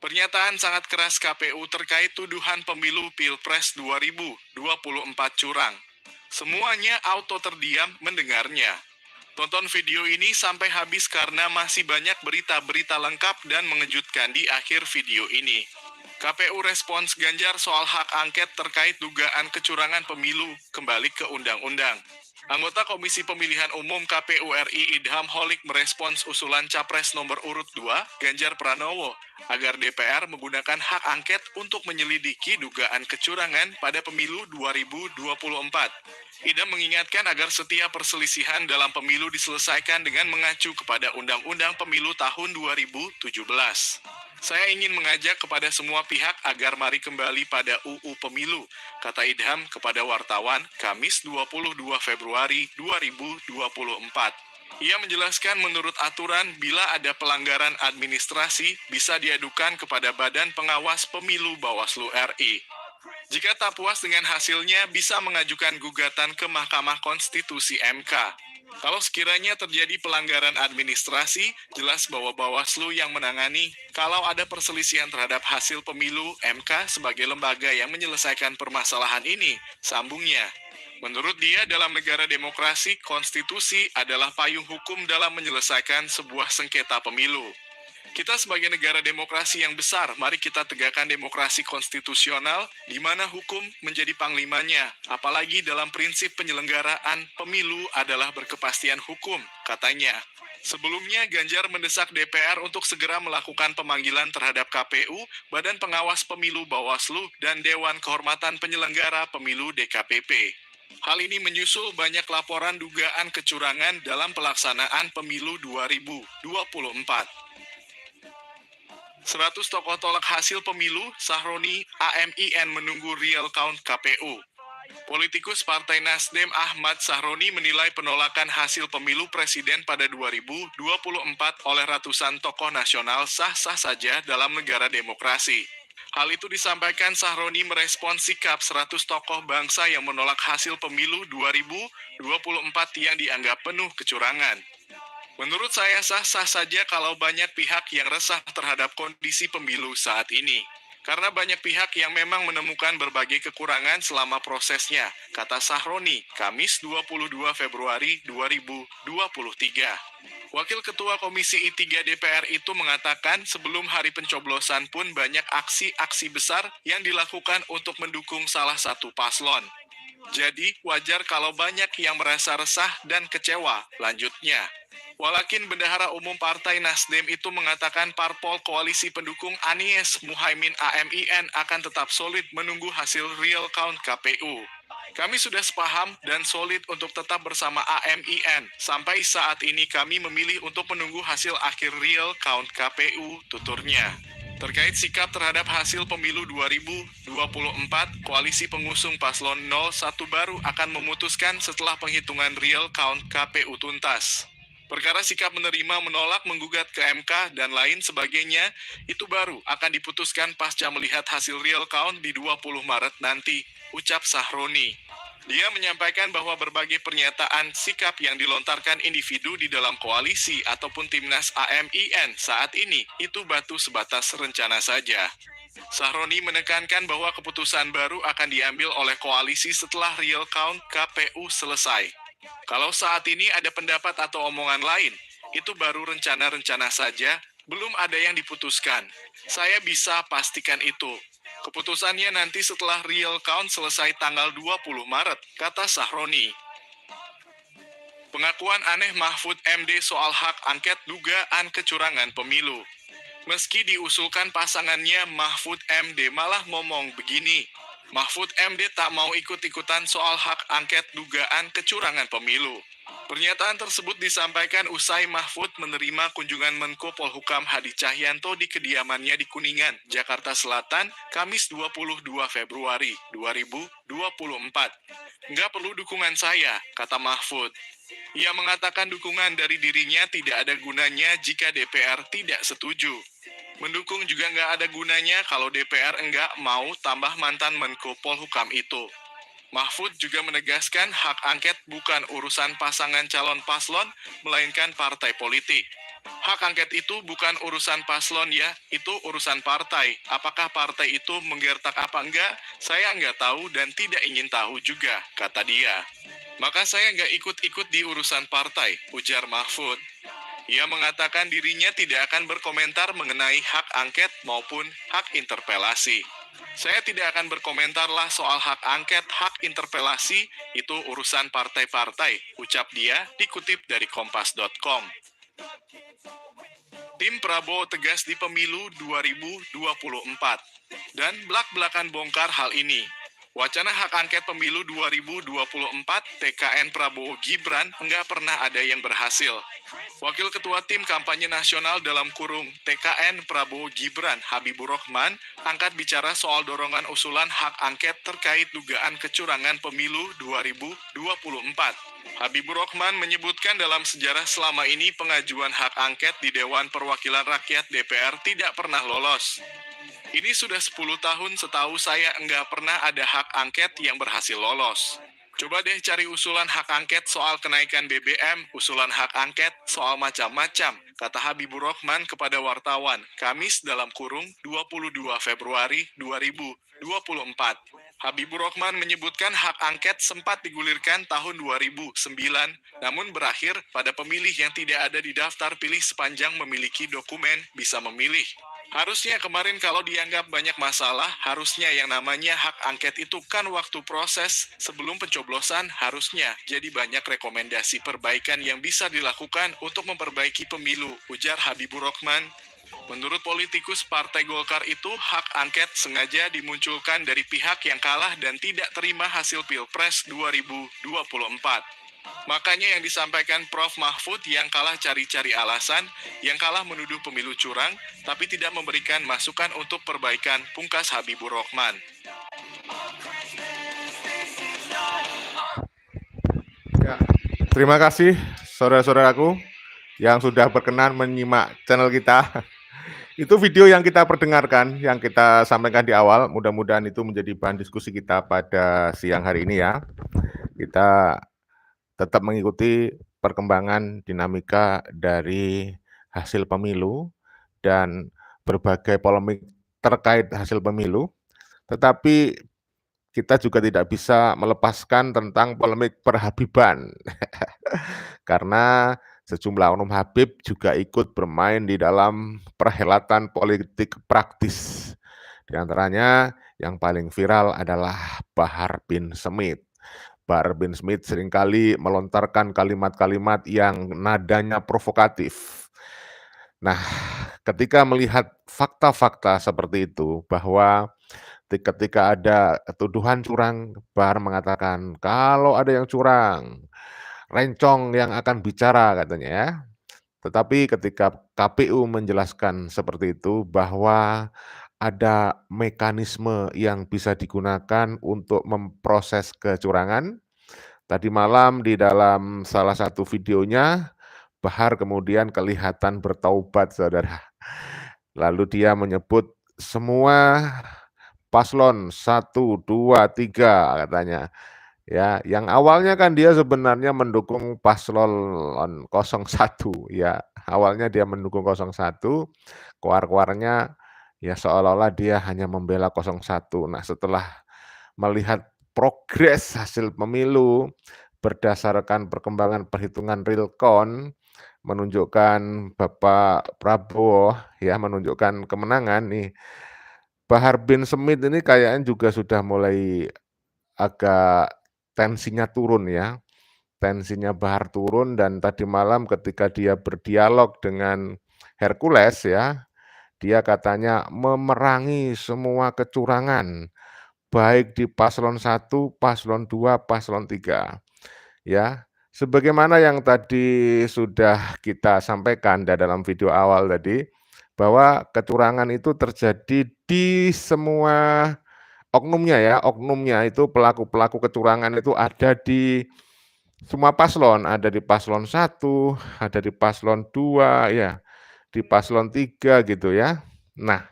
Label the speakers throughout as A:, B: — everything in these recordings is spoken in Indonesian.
A: Pernyataan sangat keras KPU terkait tuduhan pemilu Pilpres 2024 curang. Semuanya auto terdiam mendengarnya. Tonton video ini sampai habis karena masih banyak berita-berita lengkap dan mengejutkan di akhir video ini. KPU respons Ganjar soal hak angket terkait dugaan kecurangan pemilu, kembali ke undang-undang. Anggota Komisi Pemilihan Umum KPU RI Idham Holik merespons usulan Capres nomor urut 2, Ganjar Pranowo, agar DPR menggunakan hak angket untuk menyelidiki dugaan kecurangan pada pemilu 2024. Idham mengingatkan agar setiap perselisihan dalam pemilu diselesaikan dengan mengacu kepada Undang-Undang Pemilu tahun 2017. Saya ingin mengajak kepada semua pihak agar mari kembali pada UU Pemilu, kata Idham kepada wartawan Kamis 22 Februari 2024. Ia menjelaskan menurut aturan bila ada pelanggaran administrasi bisa diadukan kepada Badan Pengawas Pemilu Bawaslu RI. Jika tak puas dengan hasilnya bisa mengajukan gugatan ke Mahkamah Konstitusi MK. Kalau sekiranya terjadi pelanggaran administrasi, jelas bahwa Bawaslu yang menangani. Kalau ada perselisihan terhadap hasil pemilu, MK sebagai lembaga yang menyelesaikan permasalahan ini, sambungnya. Menurut dia, dalam negara demokrasi, konstitusi adalah payung hukum dalam menyelesaikan sebuah sengketa pemilu. Kita sebagai negara demokrasi yang besar, mari kita tegakkan demokrasi konstitusional, di mana hukum menjadi panglimanya, apalagi dalam prinsip penyelenggaraan pemilu adalah berkepastian hukum, katanya. Sebelumnya, Ganjar mendesak DPR untuk segera melakukan pemanggilan terhadap KPU, Badan Pengawas Pemilu Bawaslu, dan Dewan Kehormatan Penyelenggara Pemilu DKPP. Hal ini menyusul banyak laporan dugaan kecurangan dalam pelaksanaan pemilu 2024. 100 tokoh tolak hasil pemilu, Sahroni, AMIN menunggu real count KPU. Politikus Partai Nasdem Ahmad Sahroni menilai penolakan hasil pemilu presiden pada 2024 oleh ratusan tokoh nasional sah-sah saja dalam negara demokrasi. Hal itu disampaikan Sahroni merespons sikap 100 tokoh bangsa yang menolak hasil pemilu 2024 yang dianggap penuh kecurangan. Menurut saya sah-sah saja kalau banyak pihak yang resah terhadap kondisi pemilu saat ini. Karena banyak pihak yang memang menemukan berbagai kekurangan selama prosesnya, kata Sahroni, Kamis 22 Februari 2023. Wakil Ketua Komisi I3 DPR itu mengatakan sebelum hari pencoblosan pun banyak aksi-aksi besar yang dilakukan untuk mendukung salah satu paslon. Jadi, wajar kalau banyak yang merasa resah dan kecewa, lanjutnya. Walakin Bendahara Umum Partai Nasdem itu mengatakan parpol koalisi pendukung Anies Muhaimin AMIN akan tetap solid menunggu hasil real count KPU. Kami sudah sepaham dan solid untuk tetap bersama AMIN. Sampai saat ini kami memilih untuk menunggu hasil akhir real count KPU, tuturnya. Terkait sikap terhadap hasil pemilu 2024, koalisi pengusung paslon 01 baru akan memutuskan setelah penghitungan real count KPU tuntas. Perkara sikap menerima, menolak, menggugat ke MK, dan lain sebagainya, itu baru akan diputuskan pasca melihat hasil real count di 20 Maret nanti, ucap Sahroni. Dia menyampaikan bahwa berbagai pernyataan sikap yang dilontarkan individu di dalam koalisi ataupun timnas AMIN saat ini, itu batu sebatas rencana saja. Sahroni menekankan bahwa keputusan baru akan diambil oleh koalisi setelah real count KPU selesai. Kalau saat ini ada pendapat atau omongan lain, itu baru rencana-rencana saja, belum ada yang diputuskan. Saya bisa pastikan itu. Keputusannya nanti setelah real count selesai tanggal 20 Maret, kata Sahroni. Pengakuan aneh Mahfud MD soal hak angket dugaan kecurangan pemilu. Meski diusulkan pasangannya, Mahfud MD malah ngomong begini. Mahfud MD tak mau ikut-ikutan soal hak angket dugaan kecurangan pemilu. Pernyataan tersebut disampaikan usai Mahfud menerima kunjungan Menko Polhukam Hadi Cahyanto di kediamannya di Kuningan, Jakarta Selatan, Kamis 22 Februari 2024. Nggak perlu dukungan saya, kata Mahfud. Ia mengatakan dukungan dari dirinya tidak ada gunanya jika DPR tidak setuju. Mendukung juga nggak ada gunanya kalau DPR enggak mau tambah mantan Menko Polhukam itu. Mahfud juga menegaskan hak angket bukan urusan pasangan calon paslon, melainkan partai politik. Hak angket itu bukan urusan paslon ya, itu urusan partai. Apakah partai itu menggertak apa enggak? Saya enggak tahu dan tidak ingin tahu juga, kata dia. Maka saya nggak ikut-ikut di urusan partai, ujar Mahfud. Ia mengatakan dirinya tidak akan berkomentar mengenai hak angket maupun hak interpelasi. Saya tidak akan berkomentar lah soal hak angket, hak interpelasi, itu urusan partai-partai, ucap dia, dikutip dari kompas.com. Tim Prabowo tegas di pemilu 2024 dan belak-belakan bongkar hal ini. Wacana hak angket pemilu 2024 TKN Prabowo Gibran enggak pernah ada yang berhasil. Wakil Ketua Tim Kampanye Nasional dalam kurung TKN Prabowo Gibran Habibur Rahman angkat bicara soal dorongan usulan hak angket terkait dugaan kecurangan pemilu 2024. Habibur Rahman menyebutkan dalam sejarah selama ini pengajuan hak angket di Dewan Perwakilan Rakyat DPR tidak pernah lolos. Ini sudah 10 tahun setahu saya enggak pernah ada hak angket yang berhasil lolos. Coba deh cari usulan hak angket soal kenaikan BBM, usulan hak angket soal macam-macam, kata Habibur Rahman kepada wartawan, Kamis dalam kurung 22 Februari 2024. Habibur Rahman menyebutkan hak angket sempat digulirkan tahun 2009, namun berakhir pada pemilih yang tidak ada di daftar pilih sepanjang memiliki dokumen bisa memilih. Harusnya kemarin kalau dianggap banyak masalah, harusnya yang namanya hak angket itu kan waktu proses sebelum pencoblosan harusnya jadi banyak rekomendasi perbaikan yang bisa dilakukan untuk memperbaiki pemilu, ujar Habibur Rahman. Menurut politikus Partai Golkar itu, hak angket sengaja dimunculkan dari pihak yang kalah dan tidak terima hasil Pilpres 2024. Makanya yang disampaikan Prof. Mahfud yang kalah cari-cari alasan, yang kalah menuduh pemilu curang, tapi tidak memberikan masukan untuk perbaikan, pungkas Habibur Rahman.
B: Ya, terima kasih saudara-saudaraku yang sudah berkenan menyimak channel kita. Itu video yang kita perdengarkan, yang kita sampaikan di awal. Mudah-mudahan itu menjadi bahan diskusi kita pada siang hari ini ya. Kita tetap mengikuti perkembangan dinamika dari hasil pemilu dan berbagai polemik terkait hasil pemilu. Tetapi kita juga tidak bisa melepaskan tentang polemik perhabiban. Karena sejumlah oknum Habib juga ikut bermain di dalam perhelatan politik praktis. Di antaranya yang paling viral adalah Bahar bin Smith. Bahar bin Smith seringkali melontarkan kalimat-kalimat yang nadanya provokatif. Nah, ketika melihat fakta-fakta seperti itu, bahwa ketika ada tuduhan curang, Bahar mengatakan, kalau ada yang curang, rencong yang akan bicara katanya ya. Tetapi ketika KPU menjelaskan seperti itu bahwa ada mekanisme yang bisa digunakan untuk memproses kecurangan. Tadi malam di dalam salah satu videonya, Bahar kemudian kelihatan bertaubat, saudara. Lalu dia menyebut semua paslon 1, 2, 3 katanya. Ya, yang awalnya kan dia sebenarnya mendukung paslon 01 ya. Awalnya dia mendukung 01, keluar-keluarnya ya seolah-olah dia hanya membela 01. Nah, setelah melihat progres hasil pemilu berdasarkan perkembangan perhitungan real count menunjukkan Bapak Prabowo ya menunjukkan kemenangan nih. Bahar bin Smith ini kayaknya juga sudah mulai agak tensinya turun ya. Tensinya Bahar turun dan tadi malam ketika dia berdialog dengan Hercules ya, dia katanya memerangi semua kecurangan, baik di paslon 1, paslon 2, paslon 3. Ya, sebagaimana yang tadi sudah kita sampaikan dalam video awal tadi, bahwa kecurangan itu terjadi di semua oknumnya ya, oknumnya itu pelaku-pelaku kecurangan itu ada di semua paslon, ada di paslon 1, ada di paslon 2 ya, di paslon 3 gitu ya. Nah,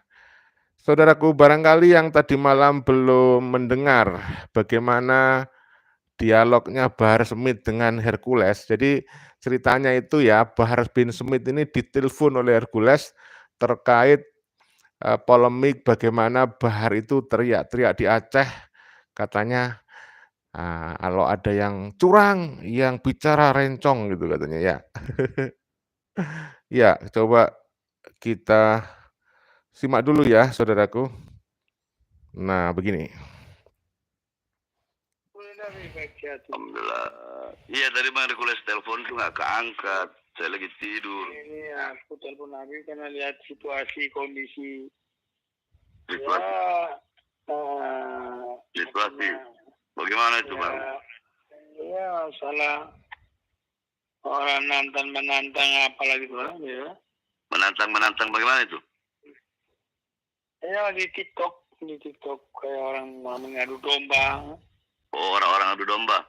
B: saudaraku barangkali yang tadi malam belum mendengar bagaimana dialognya Bahar Smith dengan Hercules. Jadi ceritanya itu ya, Bahar bin Smith ini ditelepon oleh Hercules terkait polemik bagaimana Bahar itu teriak-teriak di Aceh, katanya, kalau ada yang curang, yang bicara rencong gitu katanya ya. Ya, coba kita simak dulu ya saudaraku. Nah begini.
C: Alhamdulillah. Iya, dari Bang Hercules telepon tuh nggak keangkat. Saya lagi tidur.
D: Ini aku telepon Habib karena lihat situasi kondisi.
C: Situasi, situasi. Bagaimana itu Bang?
D: Ya masalah orang menantang apalagi orang ya.
C: Menantang bagaimana itu?
D: Ya di TikTok kayak orang mau mengadu domba.
C: Oh, orang-orang adu domba.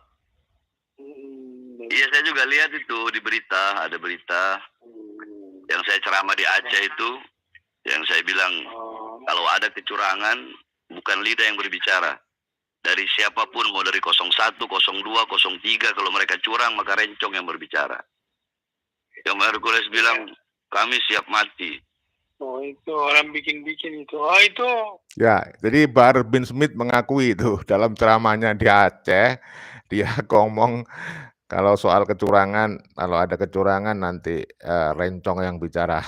C: Iya, saya juga lihat itu di berita, ada berita yang saya ceramah di Aceh itu, yang saya bilang kalau ada kecurangan bukan lidah yang berbicara. Dari siapapun, mau dari 01, 02, 03, kalau mereka curang maka rencong yang berbicara. Yang Hercules bilang kami siap mati.
D: Oh itu orang bikin-bikin itu. Oh itu.
B: Ya, jadi Bahar bin Smith mengakui itu dalam ceramahnya di Aceh, dia ngomong kalau soal kecurangan, kalau ada kecurangan nanti rencong yang bicara.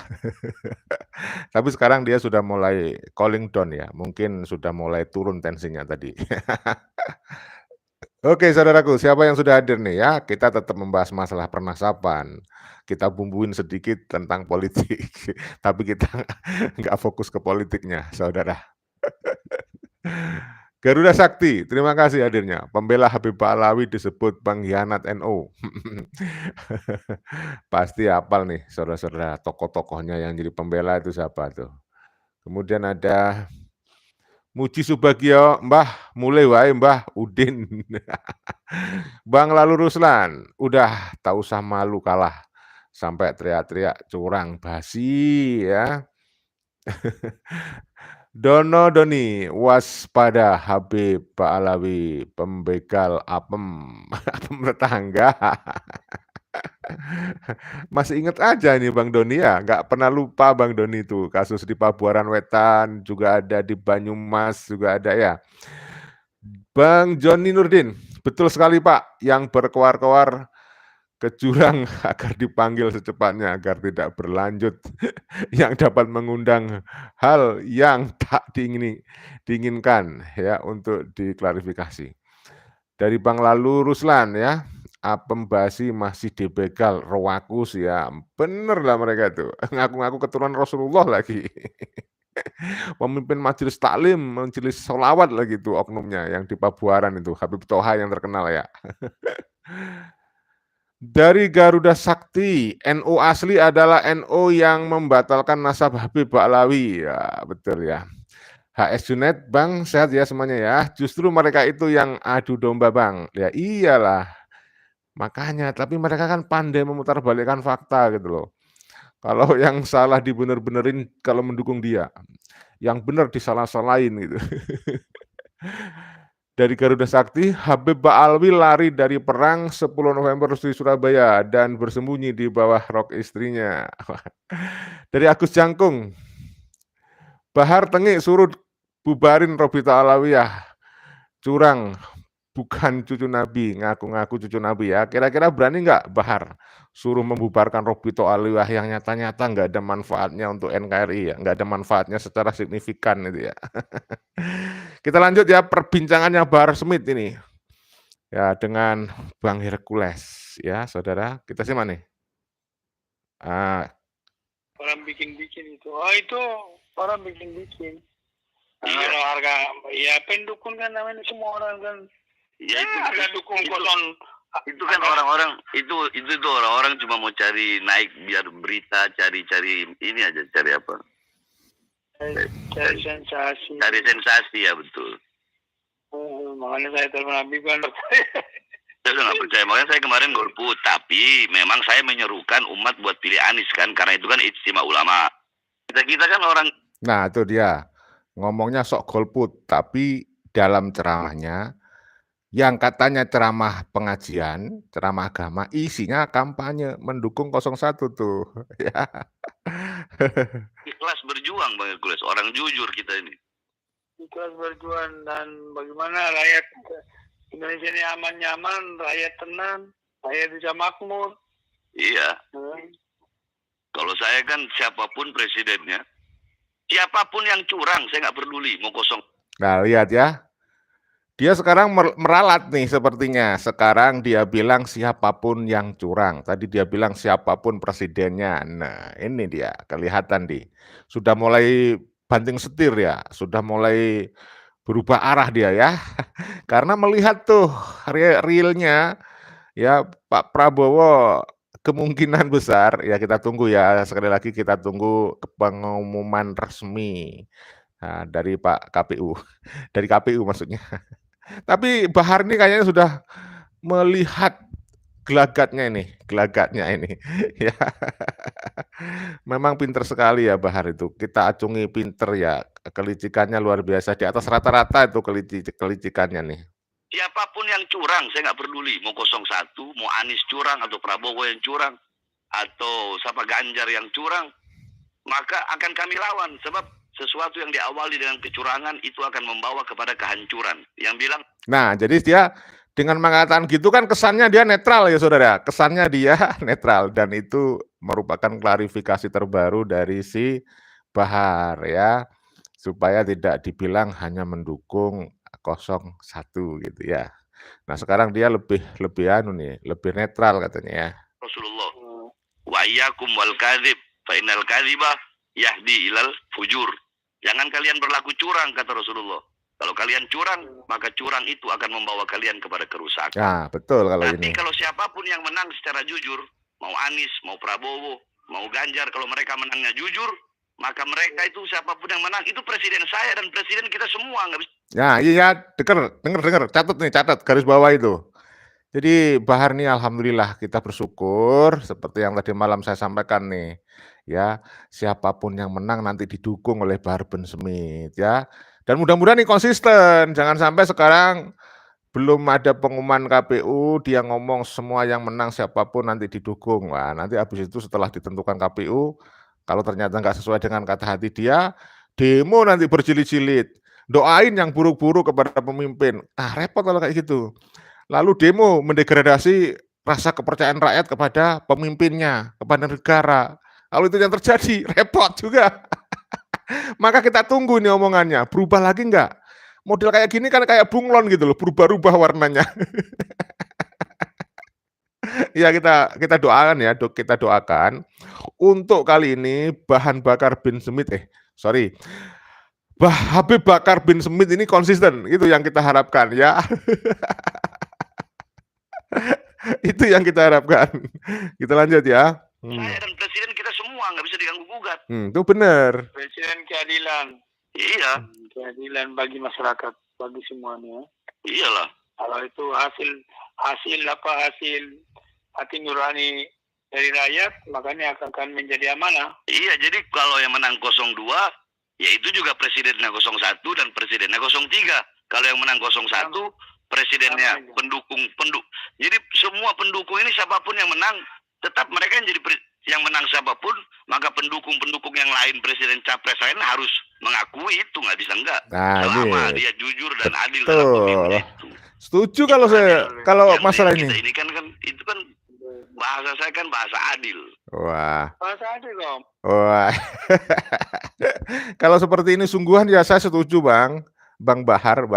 B: Tapi sekarang dia sudah mulai calling down ya, mungkin sudah mulai turun tensinya tadi. Oke saudaraku, siapa yang sudah hadir nih ya? Kita tetap membahas masalah pernasapan. Kita bumbuin sedikit tentang politik, tapi kita nggak fokus ke politiknya, saudara. Garuda Sakti, terima kasih hadirnya. Pembela Habib Ba'alawi disebut pengkhianat NU. Pasti hafal nih saudara-saudara, tokoh-tokohnya yang jadi pembela itu siapa tuh. Kemudian ada Muji Subagio, Mbah, mulai wae Mbah Udin. Bang Lalu Ruslan, udah tak usah malu kalah. Sampai teriak-teriak curang basi ya. Dono Doni, waspada Habib Ba'alawi, pembegal apem, apem tetangga. Masih inget aja nih Bang Doni ya, nggak pernah lupa Bang Doni itu. Kasus di Pabuaran Wetan, juga ada di Banyumas, juga ada ya. Bang Joni Nurdin, betul sekali Pak, yang berkoar-koar ke jurang agar dipanggil secepatnya agar tidak berlanjut yang dapat mengundang hal yang tak diinginkan ya untuk diklarifikasi. Dari Bang Lalu Ruslan ya, apem basi masih dibegal rowakus ya, bener lah mereka tuh, ngaku-ngaku keturunan Rasulullah lagi. Pemimpin majelis taklim, majelis sholawat lagi tuh oknumnya yang di Pabuaran itu, Habib Toha yang terkenal ya. Dari Garuda Sakti, NU asli adalah NU yang membatalkan nasab Habib Ba'alawi. Ya, betul ya. HS Junaid, Bang, sehat ya semuanya ya. Justru mereka itu yang adu domba, Bang. Ya iyalah. Makanya, tapi mereka kan pandai memutarbalikkan fakta gitu loh. Kalau yang salah dibener-benerin kalau mendukung dia. Yang benar disalah-salahin gitu. Dari Garuda Sakti, Habib Ba'alawi lari dari perang 10 November di Surabaya dan bersembunyi di bawah rok istrinya. Dari Agus Jangkung, Bahar Tengik suruh bubarin Robita Alawiyah. Curang, bukan cucu Nabi, ngaku-ngaku cucu Nabi ya. Kira-kira berani nggak Bahar suruh membubarkan Robito Alawiyah yang nyata-nyata nggak ada manfaatnya untuk NKRI ya, nggak ada manfaatnya secara signifikan itu ya. Kita lanjut ya perbincangannya Bahar Smith ini ya dengan Bang Hercules ya saudara, kita simak nih.
D: Orang bikin-bikin itu. Oh itu orang bikin-bikin. Kalau harga ya pendukung kan namanya semua orang kan.
C: Ya, itu
D: ada dukung koton.
C: Itu kan orang-orang itu orang-orang cuma mau cari naik biar berita, cari ini aja, cari apa?
D: Cari sensasi.
C: Cari sensasi ya betul.
D: Makanya saya telepon Habib kan.
C: Saya udah nggak percaya, makanya saya kemarin golput. Tapi memang saya menyerukan umat buat pilih Anies kan, karena itu kan ijtima ulama. Kita kan orang.
B: Nah itu dia ngomongnya sok golput, tapi dalam ceramahnya yang katanya ceramah pengajian, ceramah agama, isinya kampanye mendukung 01 tuh, ya.
C: Ikhlas berjuang Bang Hercules, orang jujur kita ini.
D: Ikhlas berjuang dan bagaimana rakyat Indonesia ini aman nyaman, rakyat tenang, rakyat bisa makmur.
C: Iya. Kalau saya kan siapapun presidennya, siapapun yang curang saya nggak peduli, mau kosong.
B: Nah, lihat ya. Dia sekarang meralat nih sepertinya. Sekarang dia bilang siapapun yang curang. Tadi dia bilang siapapun presidennya. Nah, ini dia kelihatan nih. Sudah mulai banting setir ya. Sudah mulai berubah arah dia ya. Karena melihat tuh realnya ya Pak Prabowo kemungkinan besar ya kita tunggu ya. Sekali lagi kita tunggu pengumuman resmi dari Pak KPU. Dari KPU maksudnya. Tapi Bahar ini kayaknya sudah melihat gelagatnya ini, ya. Memang pinter sekali ya Bahar itu, kita acungi pinter ya, kelicikannya luar biasa, di atas rata-rata itu kelicikannya nih.
C: Siapapun yang curang, saya nggak peduli, mau 01, mau Anies curang, atau Prabowo yang curang, atau siapa Ganjar yang curang, maka akan kami lawan, sebab sesuatu yang diawali dengan kecurangan itu akan membawa kepada kehancuran. Yang bilang.
B: Nah, jadi dia dengan mengatakan gitu kan kesannya dia netral ya saudara. Kesannya dia netral dan itu merupakan klarifikasi terbaru dari si Bahar ya. Supaya tidak dibilang hanya mendukung 01 gitu ya. Nah, sekarang dia lebih lebih netral katanya ya.
C: Rasulullah. Wa iyyakum wal kadzib fa innal kadziba yahdi ilal fujur. Jangan kalian berlaku curang, kata Rasulullah. Kalau kalian curang, maka curang itu akan membawa kalian kepada kerusakan.
B: Nah, betul kalau
C: Tapi
B: ini.
C: kalau siapapun yang menang secara jujur, mau Anies, mau Prabowo, mau Ganjar, kalau mereka menangnya jujur, maka mereka itu siapapun yang menang, itu presiden saya dan presiden kita semua. Nggak bisa.
B: Nah, iya, denger, catat garis bawah itu. Jadi Bahar nih alhamdulillah kita bersyukur seperti yang tadi malam saya sampaikan nih ya, siapapun yang menang nanti didukung oleh Bahar bin Smith ya. Dan mudah-mudahan nih konsisten, jangan sampai sekarang belum ada pengumuman KPU dia ngomong semua yang menang siapapun nanti didukung. Wah, nanti habis itu setelah ditentukan KPU kalau ternyata nggak sesuai dengan kata hati dia, demo nanti berjilid-jilid. Doain yang buruk-buruk kepada pemimpin. Ah, repot kalau kayak gitu. Lalu demo mendegradasi rasa kepercayaan rakyat kepada pemimpinnya, kepada negara. Kalau itu yang terjadi, repot juga. Maka kita tunggu nih omongannya, berubah lagi enggak? Model kayak gini kan kayak bunglon gitu loh, berubah-ubah warnanya. Ya kita doakan ya, kita doakan untuk kali ini bahan bakar bin Smith Habib Bakar bin Smith ini konsisten, itu yang kita harapkan ya. Itu yang kita harapkan. Kita lanjut ya.
C: Saya dan presiden kita semua nggak bisa diganggu gugat.
B: Itu benar.
D: Presiden keadilan.
C: Iya.
D: Keadilan bagi masyarakat, bagi semuanya.
C: Iyalah.
D: Kalau itu hasil hati nurani dari rakyat, makanya akan menjadi amanah.
C: Iya, jadi kalau yang menang 02, ya itu juga presidennya 01 dan presidennya 03. Kalau yang menang 01, presidennya pendukung. Jadi semua pendukung ini siapapun yang menang, tetap mereka yang jadi yang menang siapapun, maka pendukung-pendukung yang lain, presiden capres lain harus mengakui itu, nggak bisa enggak. Selama dia jujur dan adil dalam pemimpin itu.
B: Setuju kalau masalah ini.
C: Ini kan itu kan bahasa saya kan bahasa adil.
B: Wah.
D: Bahasa adil dong.
B: Wah. Kalau seperti ini sungguhan ya saya setuju Bang Bahar.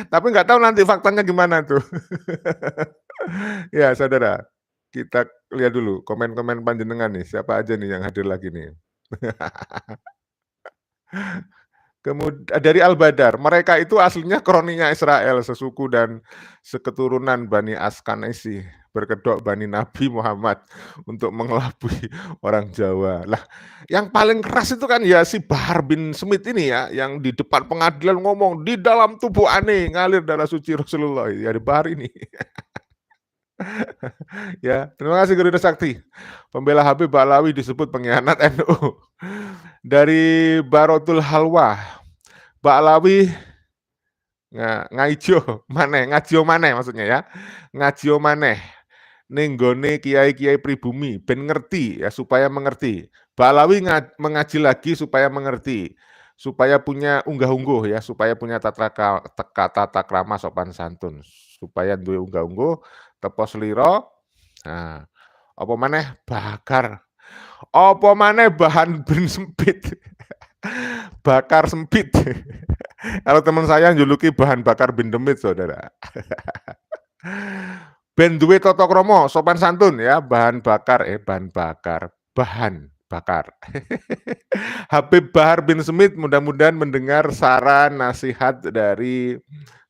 B: Tapi nggak tahu nanti faktanya gimana tuh. Ya saudara, kita lihat dulu komen-komen panjenengan nih, siapa aja nih yang hadir lagi nih. Kemudian dari Al-Badar, mereka itu aslinya kroninya Israel, sesuku dan seketurunan Bani Askanesi, berkedok Bani Nabi Muhammad untuk mengelabui orang Jawa. Lah, yang paling keras itu kan ya si Bahar bin Smith ini ya, yang di depan pengadilan ngomong, di dalam tubuh aneh ngalir darah suci Rasulullah. Ya di Bahar ini. Ya, terima kasih Garuda Sakti. Pembela Habib Ba'alawi disebut pengkhianat NU. Dari Barotul Halwa, Ba'alawi ngaijo maneh, ngajio maneh maksudnya ya. Ngajio maneh ning nggone kiai-kiai pribumi ben ngerti ya, supaya mengerti. Balawi mengaji lagi supaya mengerti, supaya punya unggah-ungguh ya, supaya punya tata krama sopan santun, supaya duwe unggah-ungguh, tepo slira. Nah, apa maneh bakar. Apa maneh bahan ben sempit. Bakar sempit. Kalau teman saya njuluki bahan bakar bin demit, Saudara. Ben duwe tata krama sopan santun ya, bahan bakar Habib Bahar bin Smith mudah-mudahan mendengar saran nasihat dari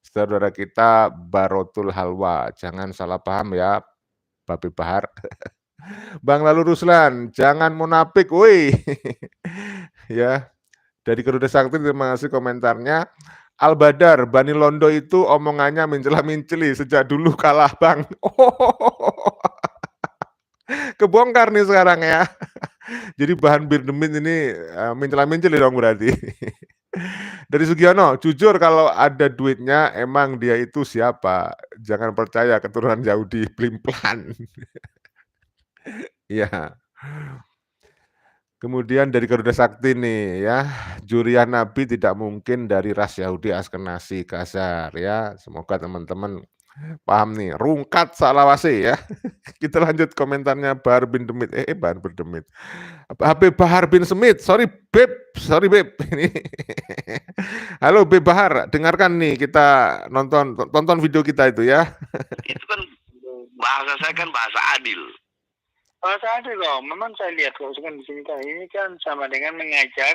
B: saudara kita Barotul Halwa. Jangan salah paham ya, Habib Bahar. Bang Lalu Ruslan, jangan munafik, woi. Ya, dari Garuda Sakti terima kasih komentarnya. Al Badar, Bani Londo itu omongannya mencela-menceli sejak dulu kalah Bang. Oh, kebongkar nih sekarang ya. Jadi bahan bir demit ini mencela-menceli dong berarti. Dari Sugiono, jujur kalau ada duitnya emang dia itu siapa? Jangan percaya keturunan Yahudi blimplan. Iya. Kemudian dari Garuda Sakti nih ya, juriah Nabi tidak mungkin dari ras Yahudi Askenasi Kasar ya. Semoga teman-teman paham nih. Rungkat salawase ya. Kita lanjut komentarnya Bahar bin Demit. Bahar bin Demit. Habib Bahar bin Smith. Sorry Beb. Ini. Halo Beb Bahar, dengarkan nih kita tonton video kita itu ya.
C: Itu kan bahasa saya kan bahasa adil.
D: Bahasa adil loh, memang saya lihat kalau di sini kan ini kan sama dengan mengajak.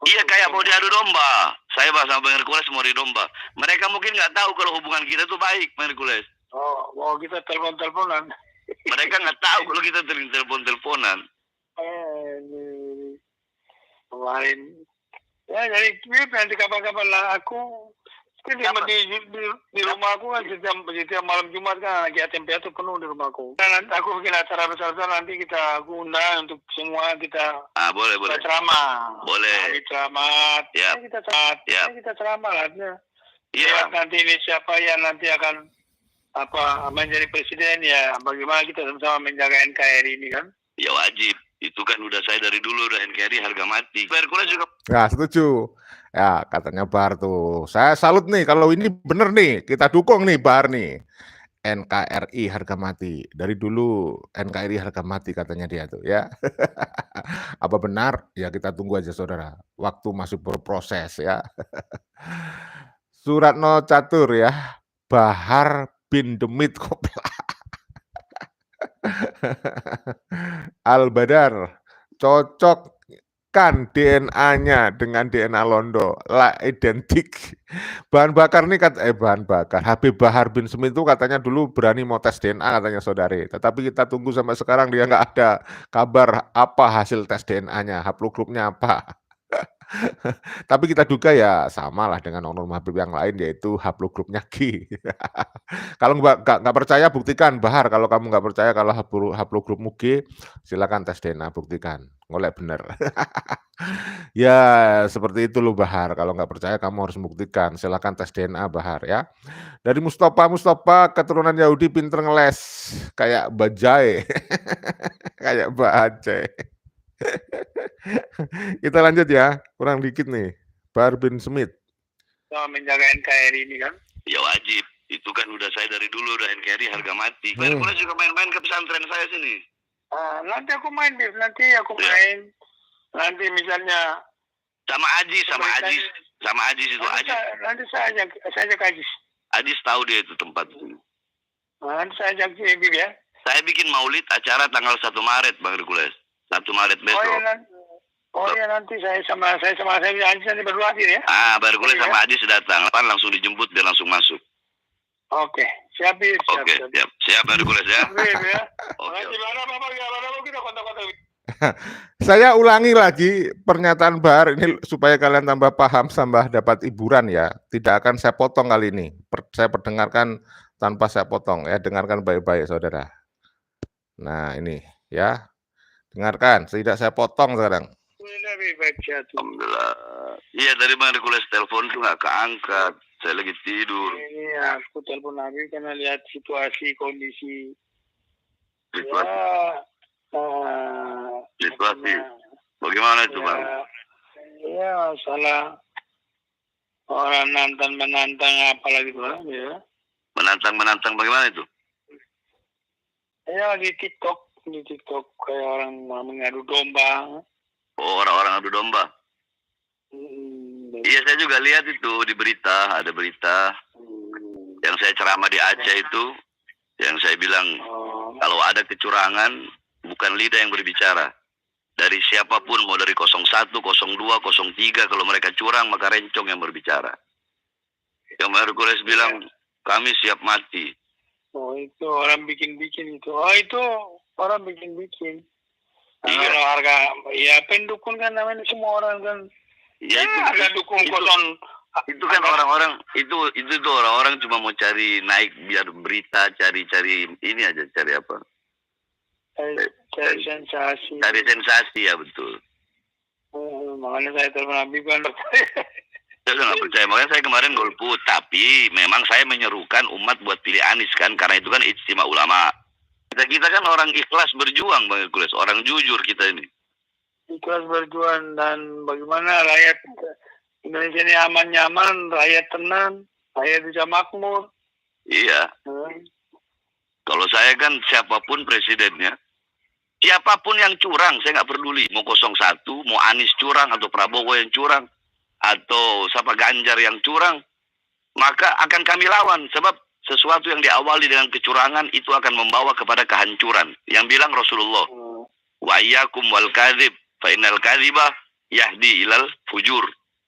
C: Iya, kayak mau diadu domba. Saya bahasa Bang Hercules mau diadu domba. Mereka mungkin nggak tahu kalau hubungan kita tuh baik, Bang Hercules.
D: Oh, kita telepon-teleponan.
C: Mereka nggak tahu kalau kita telepon-teleponan.
D: Kemarin, ya jadi nanti kapan-kapan lah aku. Di rumah aku kan setiap malam Jumat kan lagi ATM itu penuh di rumahku. Dan aku bikin acara besar-besar nanti kita undang untuk semua kita.
C: Boleh.
D: Kita ceramah.
C: Boleh.
D: Kita ceramah.
C: Ya.
D: Kita ceramah lah.
C: Iya.
D: Nanti ini siapa yang nanti akan menjadi presiden ya? Bagaimana kita sama-sama menjaga NKRI ini kan?
C: Ya wajib. Itu kan udah saya dari dulu udah NKRI harga mati. Hercules juga.
B: Ya setuju. Ya katanya Bahar tuh. Saya salut nih kalau ini bener nih. Kita dukung nih Bahar nih. NKRI harga mati. Dari dulu NKRI harga mati katanya dia tuh ya. Apa benar? Ya kita tunggu aja saudara. Waktu masih berproses ya. Suratno Catur ya. Bahar bin Demit Al Badar cocokkan DNA-nya dengan DNA Londo, lah identik. Bahan bakar nih bahan bakar. Habib Bahar bin Smith itu katanya dulu berani mau tes DNA katanya saudari. Tetapi kita tunggu sampai sekarang dia nggak ada kabar apa hasil tes DNA-nya, haplogrupnya apa. Tapi kita duga ya sama lah dengan oknum Habib yang lain yaitu haplogrupnya G. Kalau nggak percaya buktikan Bahar, kalau kamu nggak percaya kalau haplogrupmu G, silakan tes DNA buktikan, ngolek bener. Ya seperti itu loh Bahar, kalau nggak percaya kamu harus buktikan, silakan tes DNA Bahar ya. Dari Mustafa keturunan Yahudi pinter ngeles kayak Bajai, kayak Bajai. Kita lanjut ya, kurang dikit nih. Bahar bin Smith.
D: Menjaga NKRI ini kan?
C: Ya wajib. Itu kan udah saya dari dulu udah NKRI harga mati. Hercules juga main-main ke pesantren saya sini.
D: Nanti aku main. Nanti misalnya
C: sama Ajis itu Ajis.
D: Nanti saya ajak Ajis.
C: Ajis tahu dia itu tempat itu.
D: Nanti saya ajak Bib ya.
C: Saya bikin maulid acara tanggal 1 Maret Bang Hercules. 1 Maret besok.
D: Nanti saya sama Ajis nanti berdua hadir ya.
C: Bang Hercules sama Ajis datang. Langsung dijemput dia langsung masuk.
D: Oke, siap.
C: Siap Bang Hercules ya.
D: Oke. Kita kontak-kontak.
B: Saya ulangi lagi pernyataan Bahar ini supaya kalian tambah paham, tambah dapat hiburan ya. Tidak akan saya potong kali ini. Saya perdengarkan tanpa saya potong ya. Dengarkan baik-baik saudara. Nah ini ya. Dengarkan, tidak saya potong sekarang.
C: Alhamdulillah. Iya dari Bang Hercules telepon tuh nggak keangkat. Saya lagi tidur.
D: Ini aku telepon Habib karena lihat situasi kondisi.
C: Situasi.
D: Ya,
C: Situasi. Bagaimana itu, Bang?
D: Ya, masalah orang menantang apalagi Bang, ya.
C: Menantang bagaimana itu?
D: Ya di TikTok kayak orang mengadu domba.
C: Oh, orang-orang adu domba. Iya, saya juga lihat itu di berita, ada berita yang saya ceramah di Aceh itu, yang saya bilang kalau ada kecurangan bukan lidah yang berbicara. Dari siapapun, mau dari 01, 02, 03, kalau mereka curang maka rencong yang berbicara. Yang Hercules bilang kami siap mati.
D: Oh, itu orang bikin-bikin itu. Oh, itu orang bikin-bikin.
C: Iya.
D: Kalau harga, ya pendukung kan namanya semua orang kan.
C: Ya, itu
D: harga dukung kosong.
C: Itu kan orang-orang itu tuh orang-orang cuma mau cari naik biar berita, cari ini aja, cari apa?
D: Cari sensasi.
C: Cari sensasi, ya betul.
D: Makanya saya telepon Habib kan.
C: Saya nggak percaya, makanya saya kemarin golput. Tapi memang saya menyerukan umat buat pilih Anies kan, karena itu kan ijtima ulama. Kita kan orang ikhlas berjuang, Bang Hercules, orang jujur kita ini.
D: Ikhlas berjuang, dan bagaimana rakyat Indonesia ini aman-nyaman, rakyat tenang, rakyat bisa makmur.
C: Iya. Kalau saya kan siapapun presidennya, siapapun yang curang, saya nggak peduli. Mau 01, mau Anies curang, atau Prabowo yang curang, atau siapa Ganjar yang curang, maka akan kami lawan. Sebab sesuatu yang diawali dengan kecurangan itu akan membawa kepada kehancuran. Yang bilang Rasulullah, wa iyyakum wal kadzib, fa innal kadziba yahdi ilal fujur.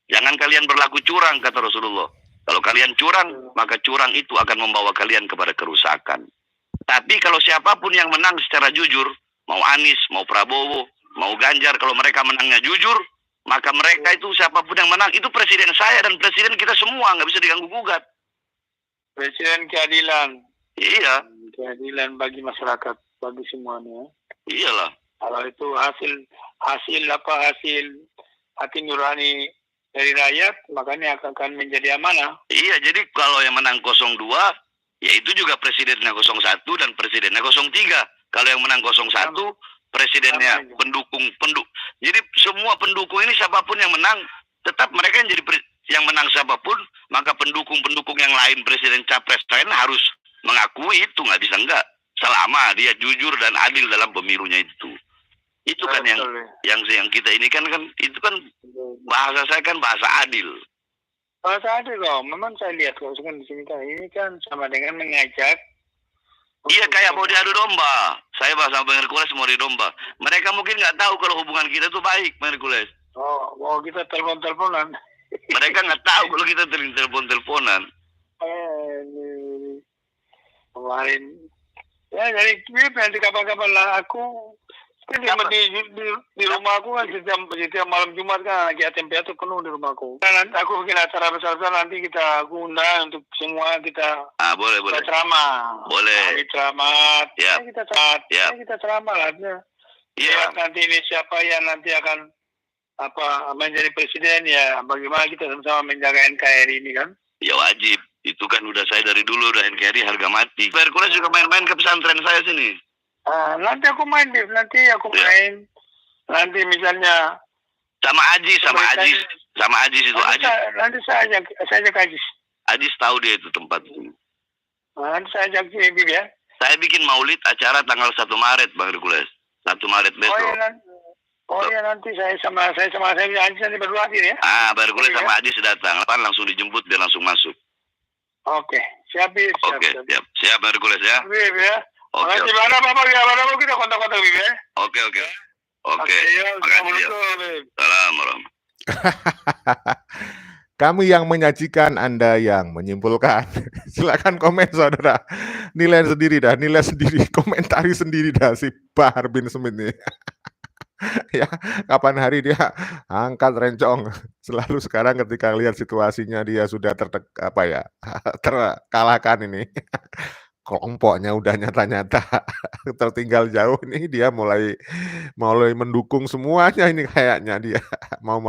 C: Jangan kalian berlaku curang, kata Rasulullah. Kalau kalian curang, maka curang itu akan membawa kalian kepada kerusakan. Tapi kalau siapapun yang menang secara jujur, mau Anies, mau Prabowo, mau Ganjar, kalau mereka menangnya jujur, maka mereka itu siapapun yang menang, itu presiden saya dan presiden kita semua, nggak bisa diganggu-gugat.
D: Presiden keadilan.
C: Iya.
D: Keadilan bagi masyarakat, bagi semuanya.
C: Iyalah.
D: Kalau itu hasil hati nurani dari rakyat, makanya akan menjadi amanah.
C: Iya, jadi kalau yang menang 02, ya itu juga presidennya 01 dan presidennya 03. Kalau yang menang 01, presidennya pendukung. Jadi semua pendukung ini siapapun yang menang, tetap mereka yang jadi yang menang siapapun, maka pendukung-pendukung yang lain, presiden capres lain harus mengakui itu, nggak bisa enggak. Selama dia jujur dan adil dalam pemilunya itu. Itu kan yang kita ini kan itu kan bahasa saya kan bahasa adil.
D: Bahasa adil kok, memang saya lihat kalau di sini kan ini kan sama dengan mengajak.
C: Iya, kayak mau diadu domba. Saya bahasa Bang Hercules mau diadu domba. Mereka mungkin nggak tahu kalau hubungan kita itu baik, Bang Hercules.
D: Oh, kita telepon-teleponan.
C: Mereka nggak tahu kalau kita telepon-teleponan.
D: Kemarin, ya jadi nanti kapan-kapan lah aku. Di rumah aku kan setiap malam Jumat kan lagi yatim piatu penuh di rumahku. Dan aku bikin acara besar-besar, nanti kita undang untuk semua kita.
C: Boleh.
D: Kita ceramah.
C: Boleh.
D: Kita ceramah.
C: Ya.
D: Kita ceramah lah.
C: Iya.
D: Nanti ini siapa yang nanti akan menjadi presiden, ya bagaimana kita sama-sama menjaga NKRI ini kan?
C: Ya wajib. Itu kan udah saya dari dulu udah NKRI harga mati. Hercules juga main-main ke pesantren saya sini.
D: Nanti aku main, nanti misalnya
C: sama Ajis itu Ajis.
D: Nanti saya ajak Ajis.
C: Ajis tahu dia itu tempat itu.
D: Nanti saya ajak Bib ya.
C: Saya bikin maulid acara tanggal 1 Maret, Bang Hercules. 1 Maret besok.
D: Nanti saya sama Ajis nanti berdua hadir ya.
C: Bang Hercules sama Ajis datang. Langsung dijemput dia langsung masuk.
D: Oke, siap.
C: Siap Bang Hercules ya.
D: Bib ya.
C: Oke.
D: Mana Bapak kita kontak-kontak Bib ya.
C: Oke.
D: Assalamualaikum.
C: Assalamualaikum.
B: Kami yang menyajikan, Anda yang menyimpulkan. Silakan komen, saudara. Nilai sendiri, komentari sendiri dah si Bahar bin Smith nih. Ya, kapan hari dia angkat rencong. Selalu sekarang ketika lihat situasinya dia sudah terkalahkan ini. Kelompoknya udah nyata-nyata tertinggal jauh nih, dia mulai mendukung semuanya ini kayaknya dia mau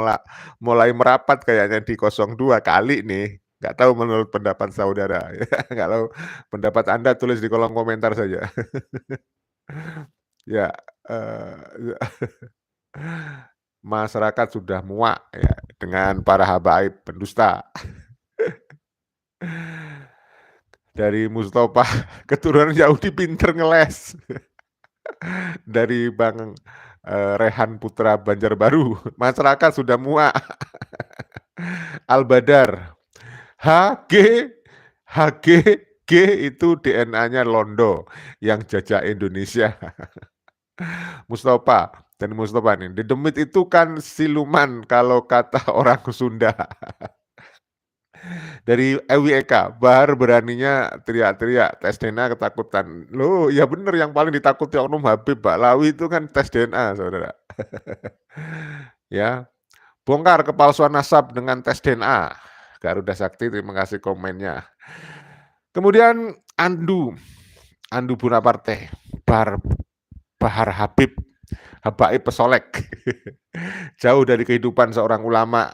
B: mulai merapat kayaknya di 02 kali nih. Nggak tahu menurut pendapat saudara. Kalau pendapat Anda tulis di kolom komentar saja. Ya, masyarakat sudah muak ya dengan para habaib pendusta. Dari Mustafa, keturunan Yahudi pinter ngeles. Dari Bang Rehan Putra Banjarbaru, masyarakat sudah muak. Al-Badar, HG G itu DNA-nya Londo yang jajah Indonesia. Mustafa nih, di Demit itu kan siluman kalau kata orang Sunda. Dari Ewi Eka, Bahar beraninya teriak-teriak, tes DNA ketakutan. Loh, ya bener yang paling ditakuti Oknum Habib Baklawi itu kan tes DNA, saudara. Ya, bongkar kepalsuan nasab dengan tes DNA. Garuda Sakti, terima kasih komennya. Kemudian Andu Bonaparte, Bahar Habib, Habaib Pesolek. Jauh dari kehidupan seorang ulama.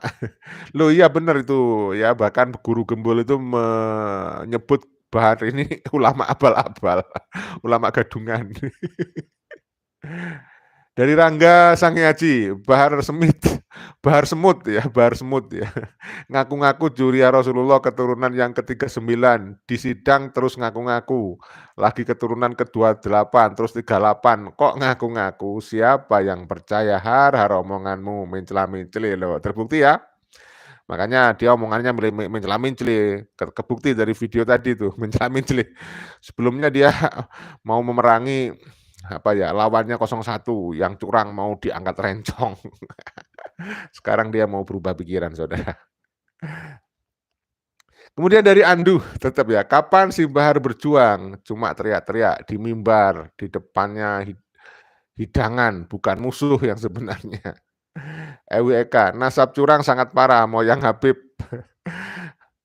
B: Loh iya benar itu ya, bahkan guru Gembul itu menyebut Bahar ini ulama abal-abal, ulama gadungan. Dari Rangga Sangyaji, Bahar Semut ya. Ngaku-ngaku Juria Rasulullah keturunan yang ke-39, di sidang terus ngaku-ngaku. Lagi keturunan ke-28 terus 38. Kok ngaku-ngaku? Siapa yang percaya har omonganmu mencela-menceli loh. Terbukti ya. Makanya dia omongannya mencela-menceli, kebukti dari video tadi tuh, mencela-menceli. Sebelumnya dia mau memerangi lawannya 01 yang curang mau diangkat rencong. Sekarang dia mau berubah pikiran, saudara. Kemudian dari Andu, tetap ya, kapan si Bahar berjuang? Cuma teriak-teriak di mimbar, di depannya hidangan, bukan musuh yang sebenarnya. Ewi Eka, nasab curang sangat parah, moyang Habib.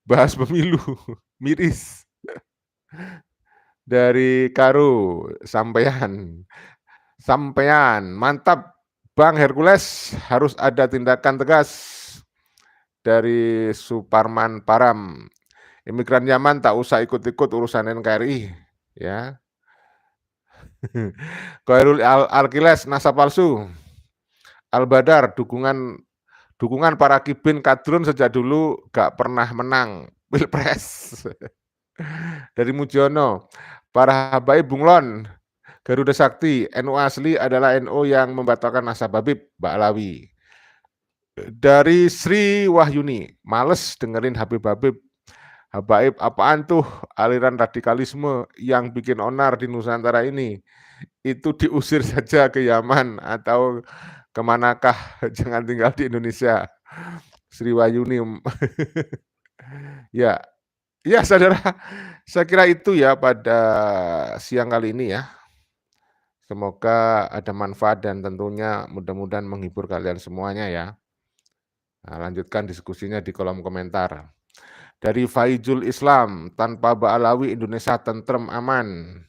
B: Bahas pemilu, miris. Dari Karu, sampean, mantap Bang Hercules, harus ada tindakan tegas. Dari Suparman Param, imigran Yaman tak usah ikut-ikut urusan NKRI, ya. Khairul Alkiles, nasab palsu. Al-Badar, dukungan para kibin kadrun sejak dulu gak pernah menang Pilpres. Dari Mujiono, para habaib bunglon, Garuda Sakti, NU asli adalah NU yang membatalkan nasab Habib Baklawi. Dari Sri Wahyuni, males dengerin Habib-Habib. Habaib apaan tuh aliran radikalisme yang bikin onar di Nusantara ini? Itu diusir saja ke Yaman atau kemanakah, jangan tinggal di Indonesia. Sri Wahyuni. Ya, saudara, saya kira itu ya pada siang kali ini ya. Semoga ada manfaat dan tentunya mudah-mudahan menghibur kalian semuanya ya. Nah, lanjutkan diskusinya di kolom komentar. Dari Faizul Islam, tanpa Baklawi Indonesia tentrem aman.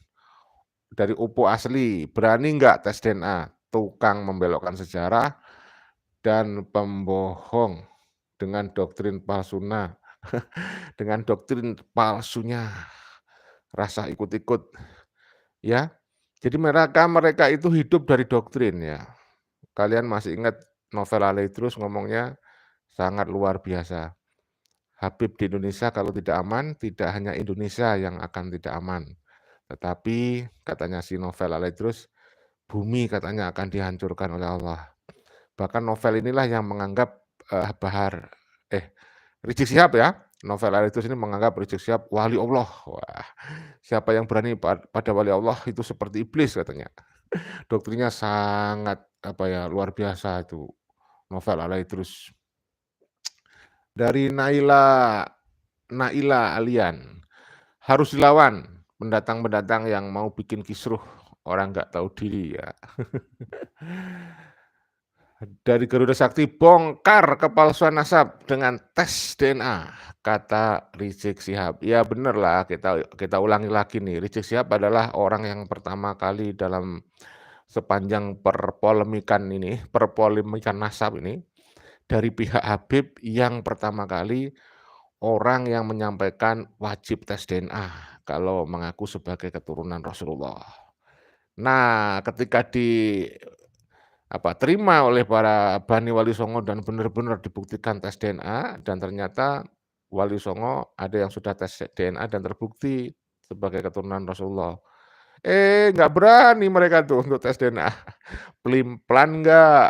B: Dari Upo Asli, berani nggak tes DNA? Tukang membelokkan sejarah dan pembohong dengan doktrin palsuna. Dengan doktrin palsunya, rasa ikut-ikut. Ya, jadi mereka itu hidup dari doktrin ya. Kalian masih ingat novel Alaidrus ngomongnya sangat luar biasa. Habib di Indonesia kalau tidak aman, tidak hanya Indonesia yang akan tidak aman. Tetapi katanya si novel Alaidrus, bumi katanya akan dihancurkan oleh Allah. Bahkan novel inilah yang menganggap Rizik Syihab ya, novel Alaidrus ini menganggap Rizik Syihab wali Allah. Wah, siapa yang berani pada wali Allah itu seperti iblis katanya. Doktrinnya sangat luar biasa itu novel Alaidrus. Dari Naila Alian, harus dilawan pendatang-pendatang yang mau bikin kisruh, orang nggak tahu diri ya. Dari Garuda Sakti, bongkar kepalsuan nasab dengan tes DNA, kata Rizik Syihab. Ya benar lah, kita ulangi lagi nih. Rizik Syihab adalah orang yang pertama kali dalam sepanjang perpolemikan nasab ini, dari pihak Habib yang pertama kali orang yang menyampaikan wajib tes DNA kalau mengaku sebagai keturunan Rasulullah. Nah, ketika terima oleh para Bani Wali Songo dan benar-benar dibuktikan tes DNA dan ternyata Wali Songo ada yang sudah tes DNA dan terbukti sebagai keturunan Rasulullah. Nggak berani mereka tuh untuk tes DNA. Pelin-pelan nggak?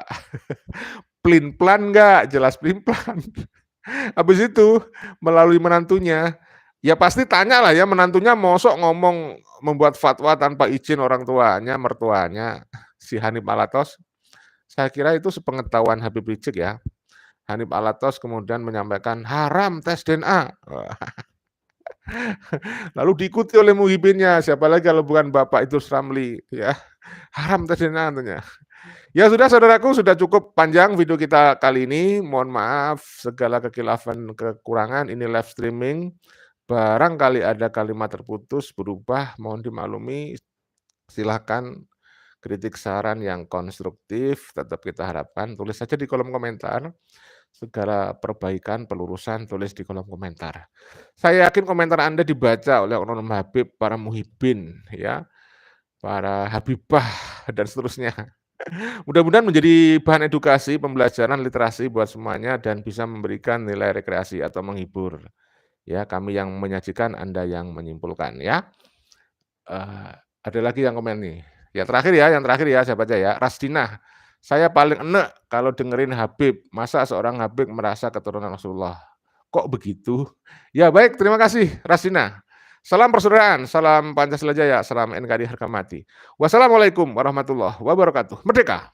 B: Pelin-pelan nggak? Jelas pelin-pelan. Habis itu melalui menantunya, ya pasti tanya lah ya menantunya mosok ngomong membuat fatwa tanpa izin orang tuanya, mertuanya, si Hanif Alatos. Saya kira itu sepengetahuan Habib Rizik ya. Hanif Alatos kemudian menyampaikan haram tes DNA. Lalu diikuti oleh muhibinnya, siapa lagi kalau bukan Bapak Idrus Ramli ya. Haram tes DNA tentunya. Ya sudah saudaraku, sudah cukup panjang video kita kali ini. Mohon maaf segala kekhilafan kekurangan, ini live streaming. Barangkali ada kalimat terputus berubah, mohon dimaklumi. Silahkan kritik saran yang konstruktif tetap kita harapkan, tulis saja di kolom komentar. Segala perbaikan, pelurusan, tulis di kolom komentar. Saya yakin komentar Anda dibaca oleh oknum Habib, para muhibin, ya, para habibah, dan seterusnya. Mudah-mudahan menjadi bahan edukasi, pembelajaran, literasi buat semuanya, dan bisa memberikan nilai rekreasi atau menghibur. Ya, kami yang menyajikan, Anda yang menyimpulkan, ya. Ada lagi yang komen nih. Yang terakhir ya, saya baca ya. Rasdinah, saya paling enek kalau dengerin Habib. Masa seorang Habib merasa keturunan Rasulullah? Kok begitu? Ya baik, terima kasih Rasdinah. Salam persaudaraan, salam Pancasila Jaya, salam NKRI harga mati. Wassalamualaikum warahmatullahi wabarakatuh. Merdeka!